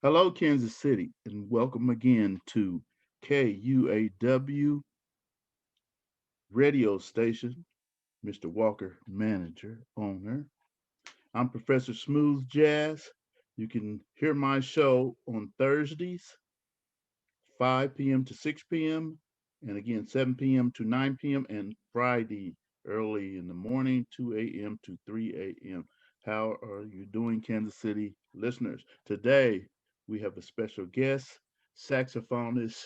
Hello, Kansas City, and welcome again to KUAW radio station. Mr. Walker, manager, owner. I'm Professor Smooth Jazz. You can hear my show on Thursdays, 5 p.m. to 6 p.m., and again, 7 p.m. to 9 p.m., and Friday, early in the morning, 2 a.m. to 3 a.m. How are you doing, Kansas City listeners? Today, we have a special guest, saxophonist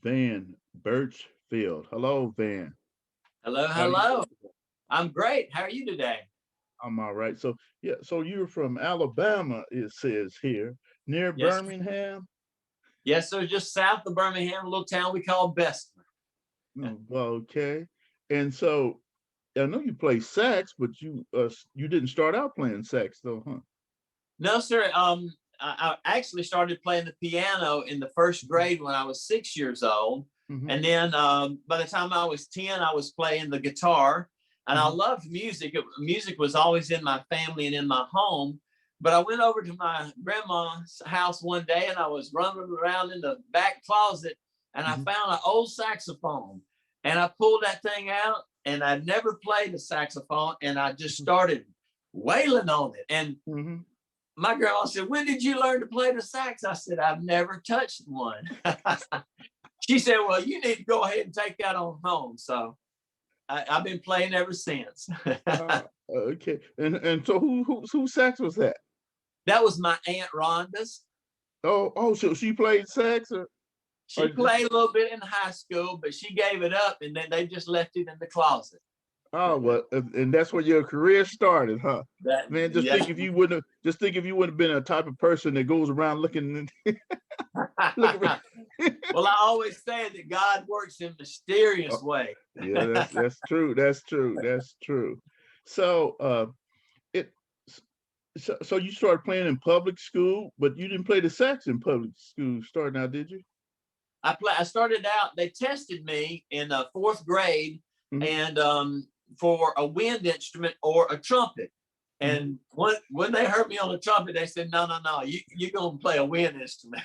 Van Birchfield. Hello, Van. Hello, How do you? hello. I'm great. How are you today? I'm all right. So yeah, so you're from Alabama, it says here, near Yes, Birmingham. yes, sir. Just south of Birmingham, a little town we call Bessemer. Okay. And so I know you play sax, but you didn't start out playing sax though, huh? No, sir. I actually started playing the piano in the first grade when I was 6 years old, Mm-hmm. and then by the time I was 10, I was playing the guitar, and I Mm-hmm. loved music. Music was always in my family and in my home. But I went over to my grandma's house one day, and I was running around in the back closet, and I Mm-hmm. found an old saxophone, and I pulled that thing out, and I'd never played a saxophone, and I just started wailing on it. And Mm-hmm. my grandma said, "When did you learn to play the sax?" I said, "I've never touched one." She said, "Well, you need to go ahead and take that on home." So I've been playing ever since. Okay. And so whose sax was that? That was my Aunt Rhonda's. Oh, so she played sax or She played a little bit in high school, but she gave it up, and then they just left it in the closet. oh well, and that's where your career started, huh? That Man, yes. just think if you wouldn't have been a type of person that goes around looking looking. Well, I always say that God works in mysterious Oh, ways. yeah, that's true. That's true. That's true. So, it so you started playing in public school, but you didn't play the sax in public school starting out, did you? I started out. They tested me in fourth grade, Mm-hmm. and for a wind instrument or a trumpet. Mm-hmm. And when they heard me on the trumpet, they said, "No, no, no, you're gonna play a wind instrument."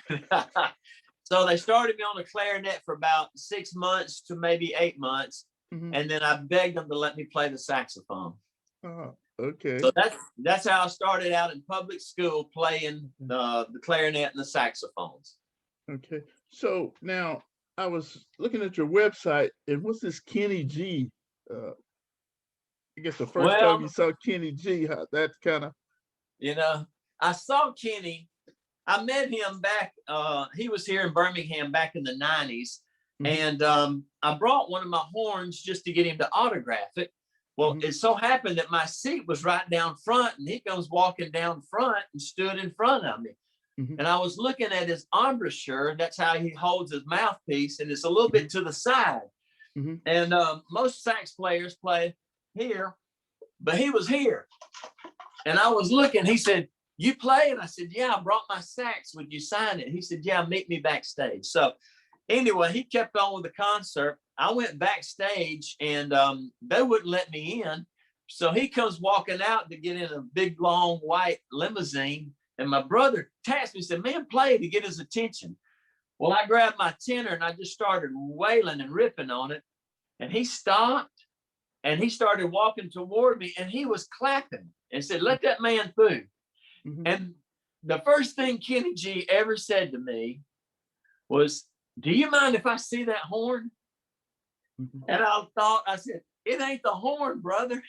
So they started me on the clarinet for about 6 months to maybe 8 months, Mm-hmm. and then I begged them to let me play the saxophone. Oh, okay. So that's how I started out in public school playing the clarinet and the saxophones. Okay. So now I was looking at your website, and what's this Kenny G? Uh, I guess the first time you Well, saw Kenny G, how that kind of. you know, I saw Kenny. I met him back. He was here in Birmingham back in the '90s, Mm-hmm. and I brought one of my horns just to get him to autograph it. Well, Mm-hmm. it so happened that my seat was right down front, and he comes walking down front and stood in front of me. Mm-hmm. And I was looking at his embouchure. That's how he holds his mouthpiece, and it's a little Mm-hmm. bit to the side. Mm-hmm. And most sax players play here, but he was here. And I was looking. He said, "You play?" And I said, "Yeah, I brought my sax. Would you sign it?" He said, "Yeah, meet me backstage." So anyway, he kept on with the concert. I went backstage, and they wouldn't let me in. So he comes walking out to get in a big, long white limousine. And my brother tasked me, said, "Man, play," to get his attention. Well, I grabbed my tenor and I just started wailing and ripping on it. And he stopped and he started walking toward me and he was clapping and said, "Let that man through." Mm-hmm. And the first thing Kenny G ever said to me was, "Do you mind if I see that horn?" And I said, "It ain't the horn, brother."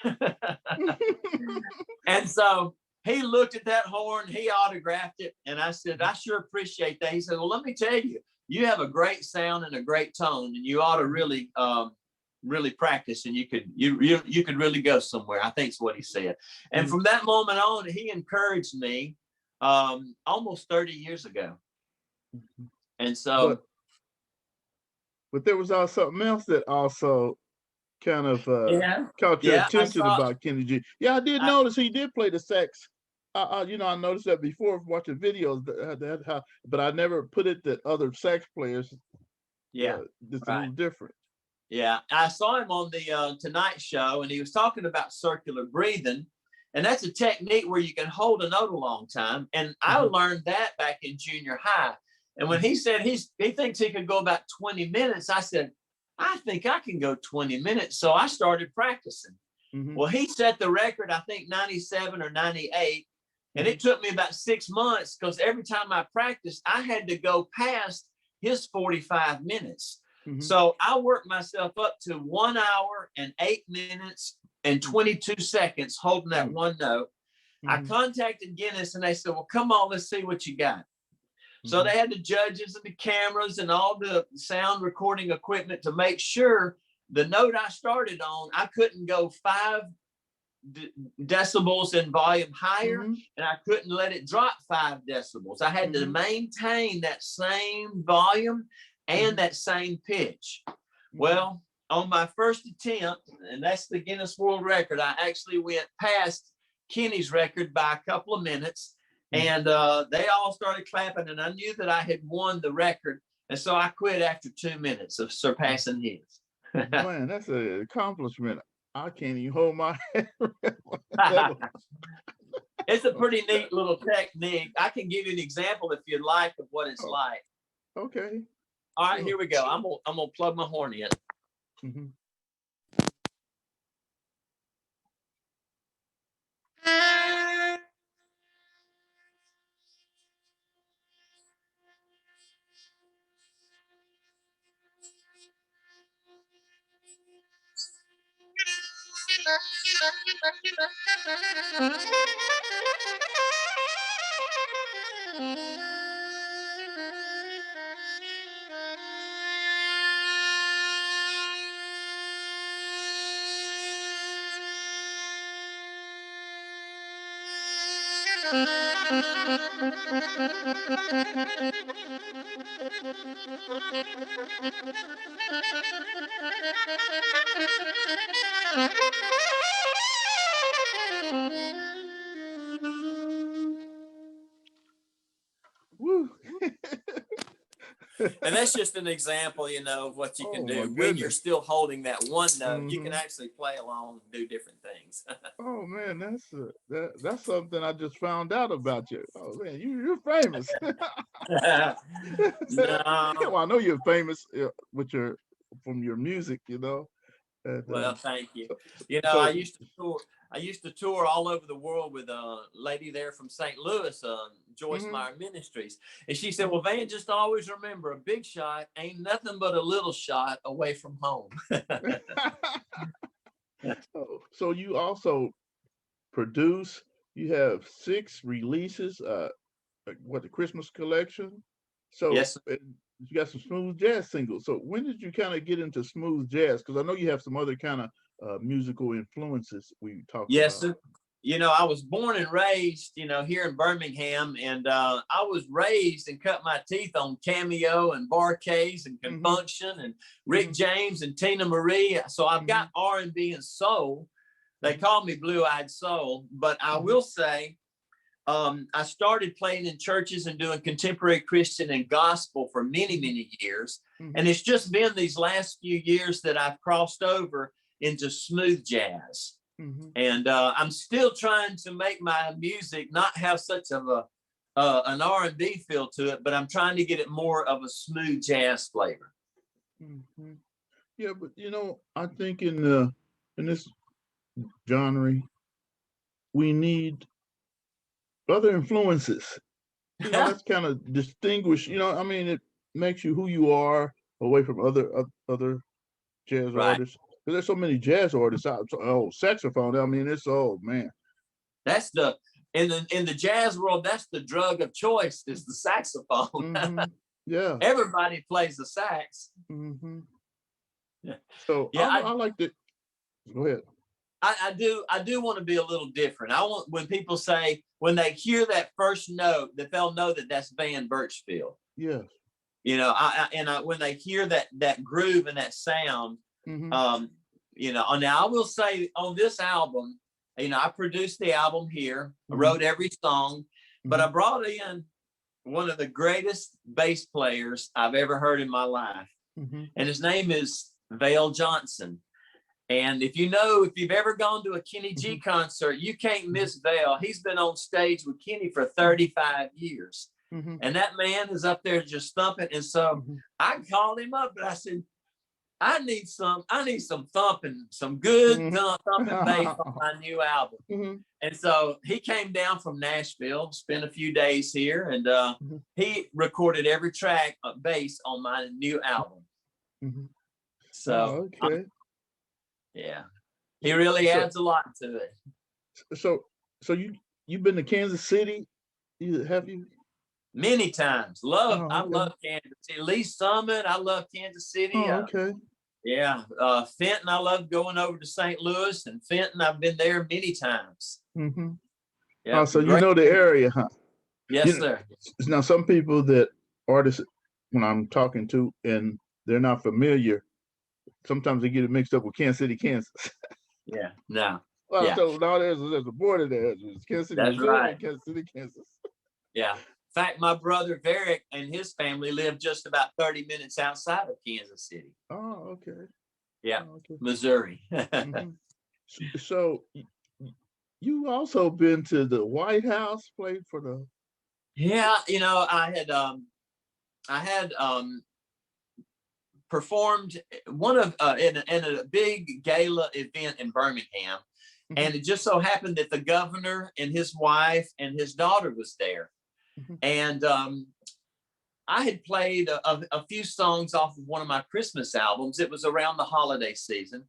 And so he looked at that horn, he autographed it, and I said, "I sure appreciate that." He said, "Well, let me tell you, you have a great sound and a great tone, and you ought to really practice, and you could really go somewhere." I think is what he said. And Mm-hmm. from that moment on, he encouraged me almost 30 years ago. And but so, but there was also something else that also kind of yeah, caught your yeah, attention about Kenny G. Yeah, I did I, notice he did play the sax. I noticed that before watching videos but I never put it that other sax players. yeah, It's a right. little different. Yeah, I saw him on the Tonight Show, and he was talking about circular breathing. And that's a technique where you can hold a note a long time. And I learned that back in junior high. And when he said he thinks he could go about 20 minutes, I said, I think I can go 20 minutes. So I started practicing. Well, he set the record, I think 97 or 98. And it took me about 6 months because every time I practiced, I had to go past his 45 minutes. So I worked myself up to 1 hour and 8 minutes and 22 seconds holding that one note. I contacted Guinness and they said, well, come on, let's see what you got. So they had the judges and the cameras and all the sound recording equipment to make sure the note I started on, I couldn't go 5 decibels in volume higher, and I couldn't let it drop 5 decibels. I had to maintain that same volume and that same pitch. Well, on my first attempt, and that's the Guinness World Record, I actually went past Kenny's record by a couple of minutes, and they all started clapping, and I knew that I had won the record, and so I quit after 2 minutes of surpassing his. Man, that's an accomplishment. I can't even hold my head. It's a pretty neat little technique. I can give you an example if you'd like of what it's like. Okay. All right, here we go. I'm gonna plug my horn in. Woo. And that's just an example, you know, of what you can do when goodness. you're still holding that one note. You can actually play along and do different things. Oh man, that's something I just found out about you. Oh man, you're famous. No. Well, I know you're famous with from your music, you know. Well, thank you. You know, I used to tour all over the world with a lady there from St. Louis, Joyce Meyer Ministries. And she said, well, Van, just always remember, a big shot ain't nothing but a little shot away from home. So you also produce, you have 6 releases, the Christmas collection. So yes, you got some smooth jazz singles. So when did you kind of get into smooth jazz? Because I know you have some other kind of musical influences we talked about. Yes, sir. You know, I was born and raised, you know, here in Birmingham, and I was raised and cut my teeth on Cameo and Bar-Kays and Confunction and Rick James and Tina Marie. So I've got R&B and soul. They call me Blue-Eyed Soul, but I will say I started playing in churches and doing contemporary Christian and gospel for many, many years. And it's just been these last few years that I've crossed over into smooth jazz. And I'm still trying to make my music not have such of an R&B feel to it, but I'm trying to get it more of a smooth jazz flavor. Yeah, but you know, I think in this genre, we need other influences. You know, that's kind of distinguished. You know, I mean, it makes you who you are away from other jazz artists. Because there's so many jazz artists out. Oh, saxophone. I mean, it's man. That's in the jazz world. That's the drug of choice. Is the saxophone. Yeah. Everybody plays the sax. So yeah, I like to. Go ahead. I do want to be a little different. I want, when people say, when they hear that first note, that they'll know that that's Vann Burchfield. Yes. You know, when they hear that groove and that sound, you know, now I will say on this album, you know, I produced the album here, I wrote every song, but I brought in one of the greatest bass players I've ever heard in my life. And his name is Vale Johnson. And if you've ever gone to a Kenny G concert, you can't miss Val. He's been on stage with Kenny for 35 years. And that man is up there just thumping. And so I called him up, but I said, I need some thumping, some good thumping bass on my new album. And so he came down from Nashville, spent a few days here, and he recorded every track of bass on my new album. So, okay. Yeah, he really adds a lot to it. So you've been to Kansas City? Have you? Many times. I love Kansas City. Lee Summit, I love Kansas City. Oh, okay. Yeah, Fenton, I love going over to St. Louis, and Fenton, I've been there many times. Yeah, so you know the area, huh? Yes, sir. Now, some people artists, when I'm talking to, and they're not familiar, sometimes they get it mixed up with Kansas City, Kansas. Yeah, no. Well, so now there's a border there. It's Kansas City, That's right. And Kansas City, Kansas. Yeah. In fact, my brother Varick and his family live just about 30 minutes outside of Kansas City. Oh, okay. Yeah, Missouri. So you also been to the White House, played for the. Yeah, I had performed one of in a big gala event in Birmingham, and it just so happened that the governor and his wife and his daughter was there. And I had played a few songs off of one of my Christmas albums. It was around the holiday season.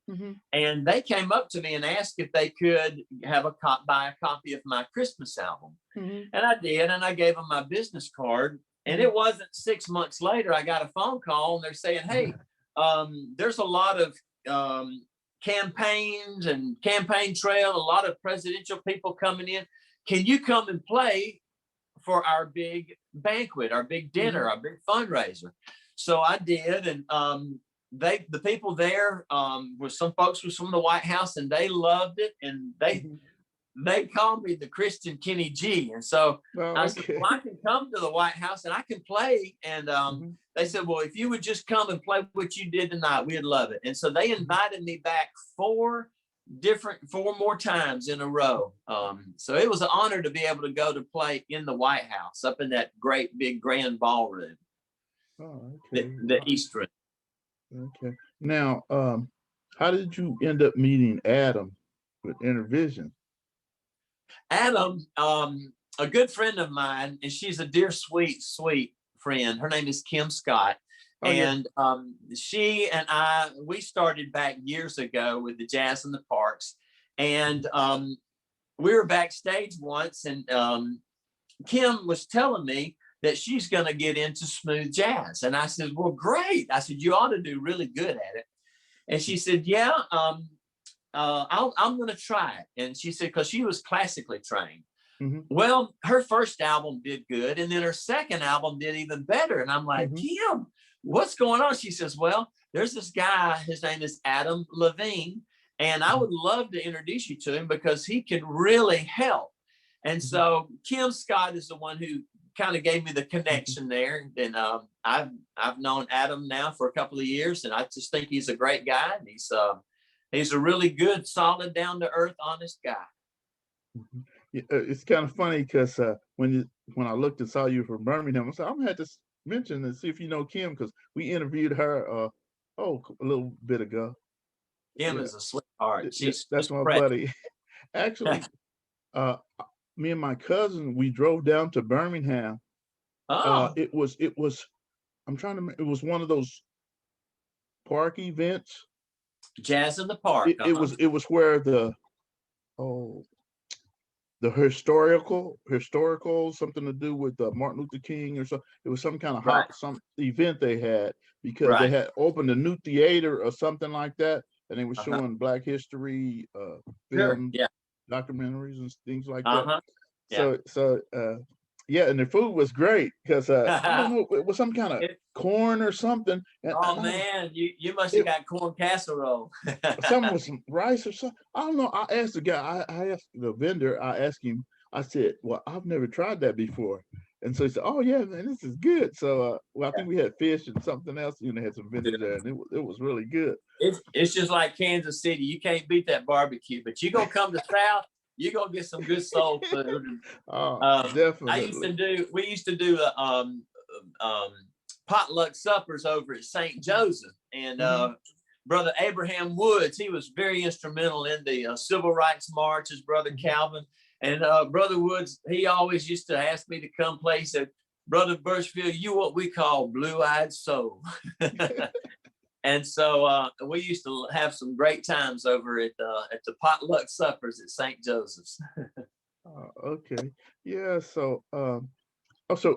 And they came up to me and asked if they could buy a copy of my Christmas album. And I did, and I gave them my business card. And it wasn't 6 months later, I got a phone call, and they're saying, hey, there's a lot of campaigns and campaign trail, a lot of presidential people coming in. Can you come and play for our big banquet, our big dinner, our big fundraiser? So I did, and the people there were some folks from the White House, and they loved it, and they called me the Christian Kenny G. And so I said, well, I can come to the White House and I can play. And they said, well, if you would just come and play what you did tonight, we'd love it. And so they invited me back four more times in a row. So it was an honor to be able to go to play in the White House, up in that great big grand ballroom. Oh, okay. The East Room. Okay. Now, how did you end up meeting Adam with Intervision? Adam, a good friend of mine, and she's a dear, sweet friend. Her name is Kim Scott. She and I, we started back years ago with the Jazz in the Parks. And we were backstage once, and Kim was telling me that she's going to get into smooth jazz. And I said, well, great. I said, you ought to do really good at it. And she said, yeah, I'm going to try it. And she said, because she was classically trained. Well, her first album did good. And then her second album did even better. And I'm like, Kim, what's going on? She says, well, there's this guy, his name is Adam Levine. And I would love to introduce you to him because he can really help. And so Kim Scott is the one who kind of gave me the connection there. And I've known Adam now for a couple of years, and I just think he's a great guy. And he's a really good, solid, down to earth, honest guy. It's kind of funny because when I looked and saw you from Birmingham, I said, I'm gonna have to mention and see if you know Kim, because we interviewed her a little bit ago. Kim is a sweetheart. That's my buddy. Actually, me and my cousin, we drove down to Birmingham. It was I'm trying to remember, it was one of those park events. Jazz in the Park. It was where the historical something to do with Martin Luther King or so. It was some kind of some event they had, because they had opened a new theater or something like that, and they were showing Black history films, documentaries and things like that. So and the food was great, because I don't know, it was some kind of corn or something. And, man, you must have got corn casserole. Something with some rice or something. I don't know. I asked the guy, I asked the vendor, I asked him, I said, well, I've never tried that before. And so he said, "Oh yeah, man, this is good." So, well, I think we had fish and something else. You know, had some vendors there, and it was really good. It's just like Kansas City. You can't beat that barbecue, but you gonna come to South, you gonna get some good soul food. Oh, We used to do um, potluck suppers over at St. Joseph, and Brother Abraham Woods, he was very instrumental in the civil rights marches. Brother Calvin and Brother Woods, he always used to ask me to come play. He said, "Brother Burchfield, you what we call blue-eyed soul." And so we used to have some great times over at the potluck suppers at St. Joseph's. Okay, yeah. So,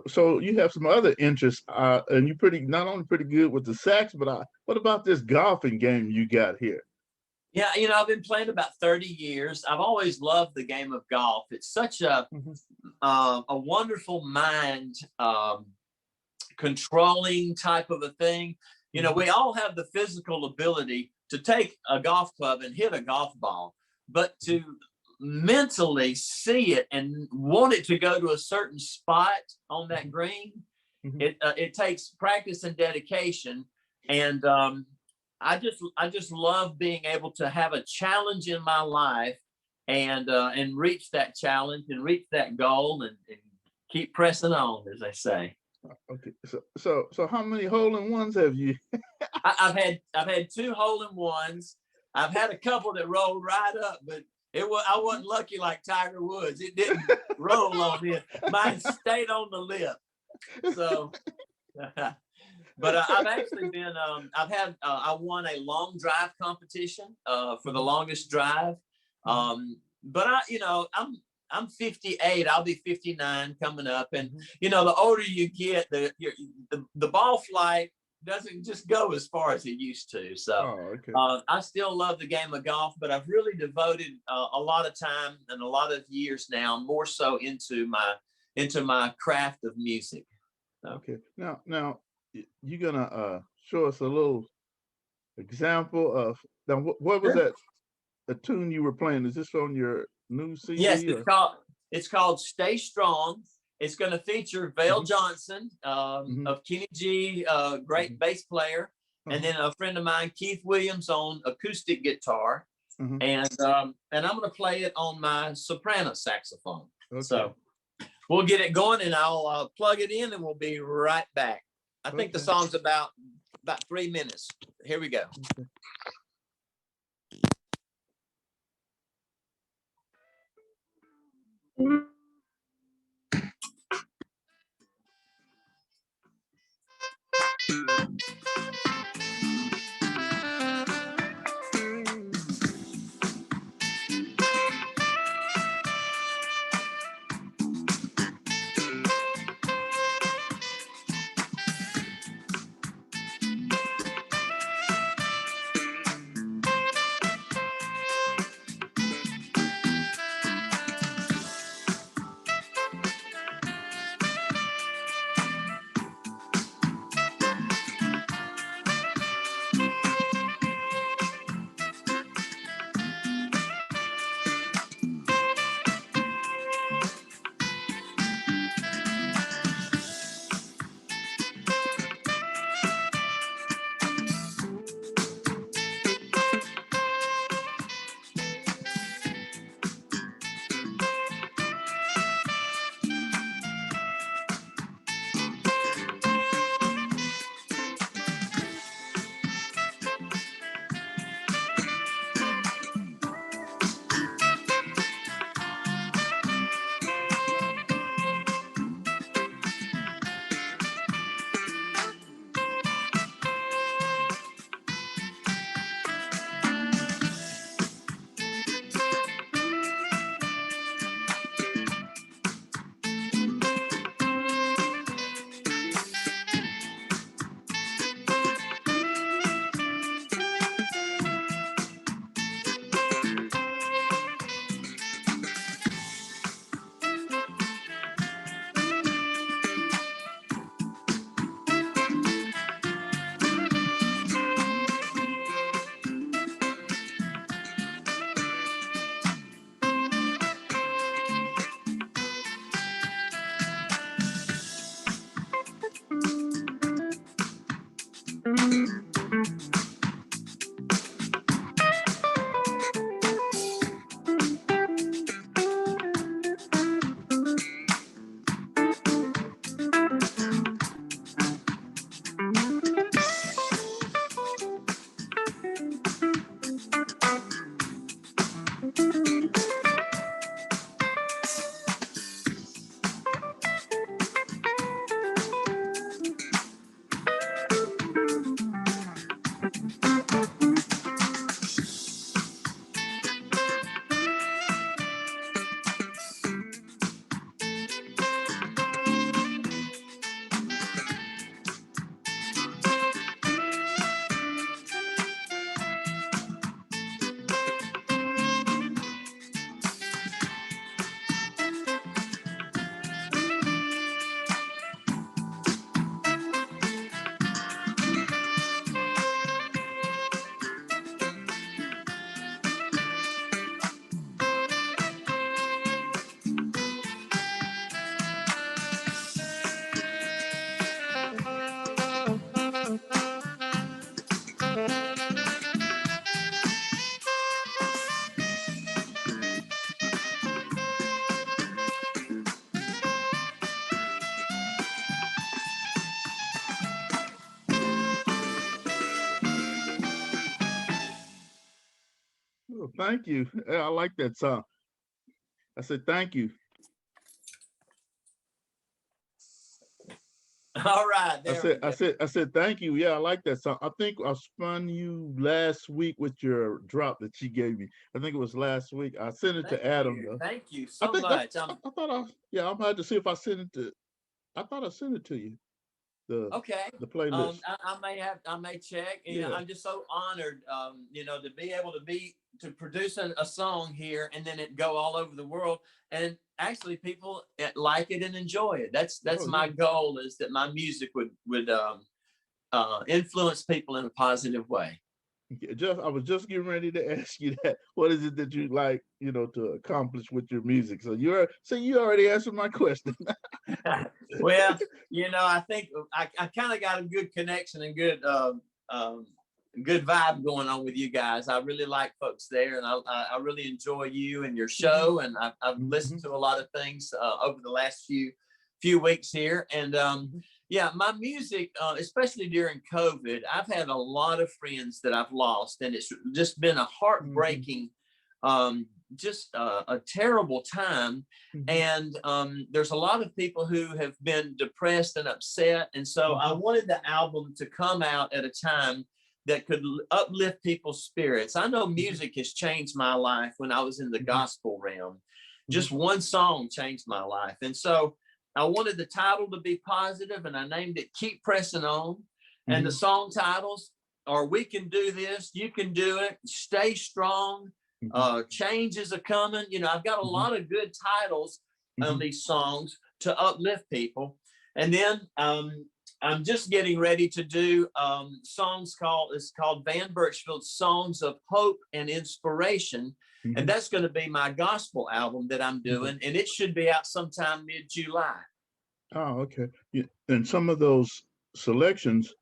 so you have some other interests, and you're not only pretty good with the sax, but what about this golfing game you got here? Yeah, I've been playing about 30 years. I've always loved the game of golf. It's such a wonderful mind controlling type of a thing. We all have the physical ability to take a golf club and hit a golf ball, but to mentally see it and want it to go to a certain spot on that green, it takes practice and dedication. And I just love being able to have a challenge in my life and reach that challenge and reach that goal and keep pressing on, as they say. Okay, so how many hole-in-ones have you? I've had 2 hole-in-ones. I've had a couple that rolled right up, but I wasn't lucky like Tiger Woods. It didn't roll on in. Mine stayed on the lip. So, but I've actually been. I won a long drive competition for the longest drive. But I'm 58. I'll be 59 coming up, and the older you get, the ball flight doesn't just go as far as it used to. So I still love the game of golf, but I've really devoted a lot of time and a lot of years now, more so into my craft of music. So. Okay, now you're gonna show us a little example of what was that? A tune you were playing? Is this on your new CD? Yes, it's called "Stay Strong." It's going to feature Vale Johnson of Kenny G, great bass player, and then a friend of mine, Keith Williams, on acoustic guitar, and I'm going to play it on my soprano saxophone. Okay. So we'll get it going, and I'll plug it in, and we'll be right back. I think the song's about 3 minutes. Here we go. Okay. thank you. Yeah, I like that song. I said thank you. All right, there we go. I said thank you. Yeah, I like that song. I think I spun you last week with your drop that she gave me. I think it was last week. I sent it to Adam though. Thank you I so think that's. much. I thought I. Yeah, I'm about to see if I sent it to. I thought I sent it to you. The Okay. the playlist. I may check. You know, Yeah. I'm just so honored, you know, to be able to produce a song here and then it go all over the world. And actually people like it and enjoy it. That's Oh my yeah. goal, is that my music would influence people in a positive way. Just I was just getting ready to ask you that. What is it that you like, to accomplish with your music? So you already answered my question. Well, you know, I think I kind of got a good connection and good vibe going on with you guys. I really like folks there, and I really enjoy you and your show. And I've listened to a lot of things over the last few weeks here. And yeah, my music, especially during COVID, I've had a lot of friends that I've lost, and it's just been a heartbreaking, just a terrible time. And there's a lot of people who have been depressed and upset. And so I wanted the album to come out at a time that could uplift people's spirits. I know music has changed my life when I was in the gospel realm. Just one song changed my life. And so I wanted the title to be positive, and I named it Keep Pressing On. And the song titles are We Can Do This, You Can Do It, Stay Strong, Changes Are Coming. You know, I've got a lot of good titles on these songs to uplift people. And then I'm just getting ready to do songs it's called Vann Burchfield Songs of Hope and Inspiration. And that's going to be my gospel album that I'm doing. And it should be out sometime mid-July. Oh, okay. Yeah. And some of those selections,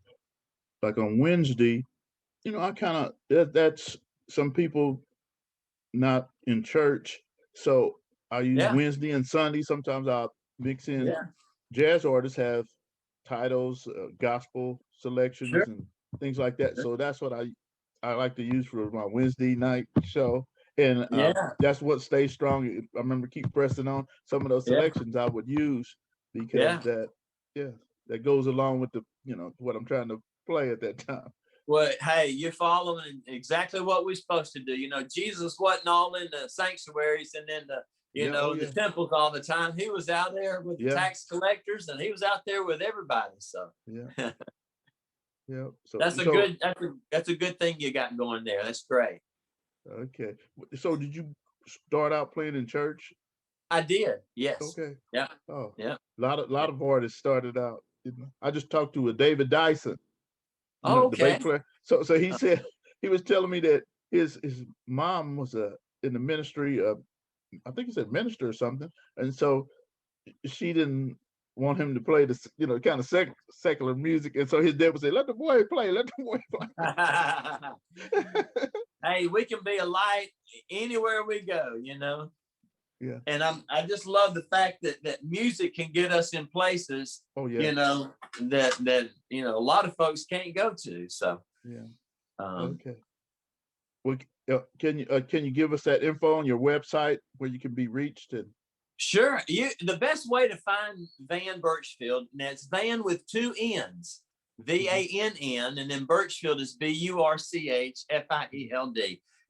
like on Wednesday, I kind of, that's some people not in church. So I use Wednesday and Sunday. Sometimes I'll mix in jazz artists have titles, gospel selections, and things like that. So that's what I like to use for my Wednesday night show. And that's what Stay Strong. I remember Keep Pressing On. Some of those selections I would use because that goes along with the what I'm trying to play at that time. Well, hey, you're following exactly what we're supposed to do. You know, Jesus wasn't all in the sanctuaries and in the temples all the time. He was out there with the tax collectors, and he was out there with everybody. So yeah. So that's a good thing you got going there. That's great. Okay. So did you start out playing in church? I did. Yes. Okay. Yeah. Oh, yeah. A lot of artists started out. I just talked to a David Dyson. Oh, okay. The bass player. So he said he was telling me that his mom was in the ministry of, I think he said minister or something, and so she didn't want him to play the kind of secular music, and so his dad would say, "Let the boy play, let the boy play." Hey, we can be a light anywhere we go, Yeah. And I just love the fact that music can get us in places, that a lot of folks can't go to. So okay. Well, can you give us that info on your website where you can be reached? And sure. The best way to find Vann Burchfield, and it's Vann with two N's, VANN, and then Burchfield is BURCHFIELD.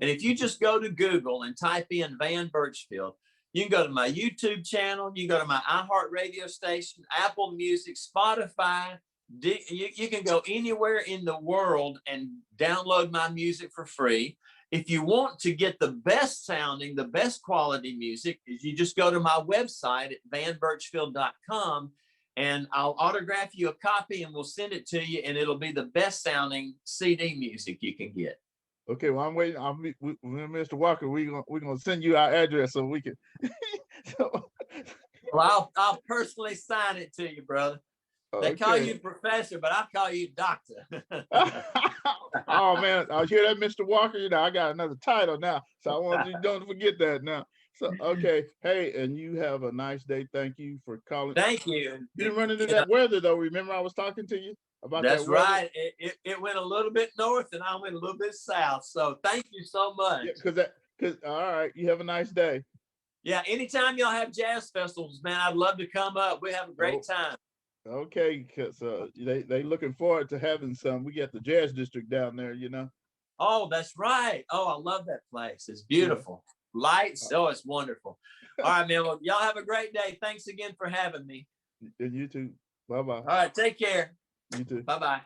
And if you just go to Google and type in Vann Burchfield, you can go to my YouTube channel, you go to my iHeart radio station, Apple Music, Spotify. You can go anywhere in the world and download my music for free. If you want to get the best sounding, the best quality music, is you just go to my website at vanburchfield.com, and I'll autograph you a copy and we'll send it to you, and it'll be the best sounding CD music you can get. Okay, well, I'm waiting. Mr. Walker, we're gonna send you our address so we can. Well, I'll personally sign it to you, brother. They call you professor, but I call you doctor. Oh man, I hear that, Mr. Walker. I got another title now, so I want you don't forget that now. So okay, hey, and you have a nice day. Thank you for calling. Thank you. You didn't run into that weather though. Remember, I was talking to you about that's that weather. Right. It went a little bit north, and I went a little bit south. So thank you so much. Yeah, because All right. You have a nice day. Yeah, anytime y'all have jazz festivals, man, I'd love to come up. We have a great time. Okay, because they looking forward to having some. We got the Jazz District down there, you know. Oh, that's right. Oh, I love that place. It's beautiful. Yeah. Lights. Oh, it's wonderful. All right, man. Well, y'all have a great day. Thanks again for having me. And you too. Bye-bye. All right, take care. You too. Bye-bye.